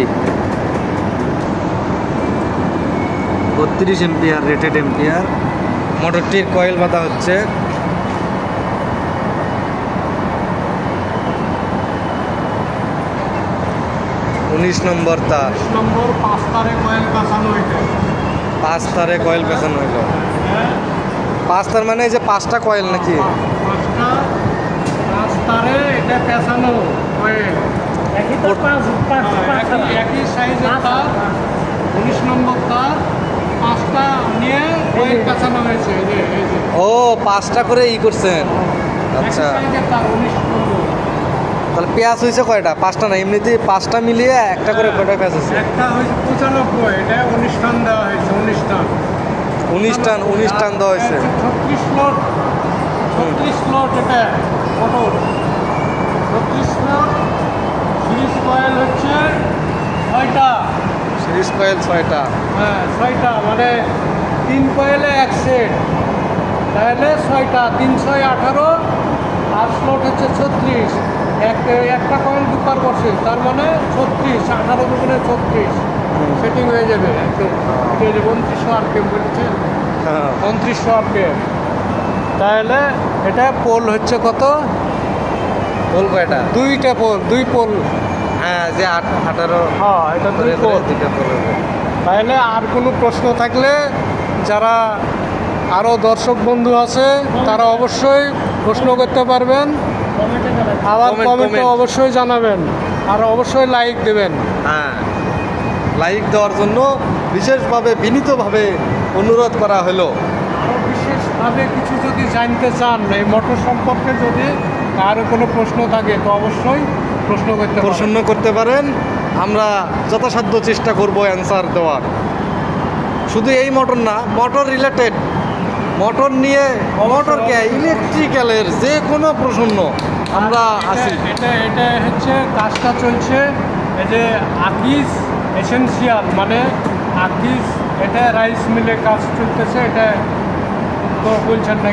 MP, 32 ampere rated ampere. মোটরটির coil বাঁধা হচ্ছে। উনিশ নম্বর তার, 19 নম্বর 5 তারে কয়েল কাঁচানো হইতে। 5 তারে কয়েল পেছানো হইল। 5 তার মানে এই যে 5টা কয়েল নাকি? 5 তারে এটা পেঁচানো কয়েল। একই সাইজের তার, 19 নম্বর তার, 5টা নিয়ে কয়েল পেঁচানো হয়েছে। এই যে ও 5টা করে করছেন। আচ্ছা, একই সাইজের তার 19 নম্বর। তাহলে পেঁয়াজ হয়েছে কয়টা? 5টা না, এমনিতেই 5টা মিলিয়ে একটা করে কয়টা পেঁয়াজ হচ্ছে? একটা হয়েছে 95, এটা 19 টান দেওয়া হয়েছে। 19 টান 19 টান দেওয়া হয়েছে। 36 লোড, 36 লোড এটা মোটর। 36 লোড। সিরিজ কয়েল হচ্ছে 6টা। সিরিজ কয়েল 6টা। হ্যাঁ 6টা, মানে 3 কয়েলে 1 সেট, তাহলে 6টা, 3 6 18, আর স্লট হচ্ছে 36। একটা কয়েল দুবার বসে, তার মানে 36, 18 দুগুণে 36 সেটিং হয়ে যাবে। এটা 2900 আরপিএম বলছেন, হ্যাঁ, 2900 আরপিএম। তাহলে এটা পোল হচ্ছে কত? পোল কয়টা? 2টা পোল, 2 পোল। হ্যাঁ, যে 18 হ্যাঁ, এটা 2 পোল। 2টা পোল হবে। তাহলে আর কোনো প্রশ্ন থাকলে যারা আরও দর্শক বন্ধু আছে তারা অবশ্যই প্রশ্ন করতে পারবেন, আবার কমেন্টে অবশ্যই জানাবেন, আর অবশ্যই লাইক দেবেন। হ্যাঁ, লাইক দেওয়ার জন্য বিশেষভাবে বিনীতভাবে অনুরোধ করা হলো। আরও বিশেষভাবে কিছু যদি জানতে চান এই মোটর সম্পর্কে, যদি আরও কোনো প্রশ্ন থাকে তো অবশ্যই প্রশ্ন করতে পারেন। আমরা যথাসাধ্য চেষ্টা করব অ্যান্সার দেওয়ার। শুধু এই মোটর না, মোটর রিলেটেড, মোটর নিয়ে, মোটরকে ইলেকট্রিক্যালের যে কোনো প্রশ্ন আমরা আছি। এটা হচ্ছে কাজটা চলছে, এই যে আকিস এসেনশিয়াল, মানে আকিস, এটা রাইস মিলে কাজ চলতেছে। এটা তো বলছেন না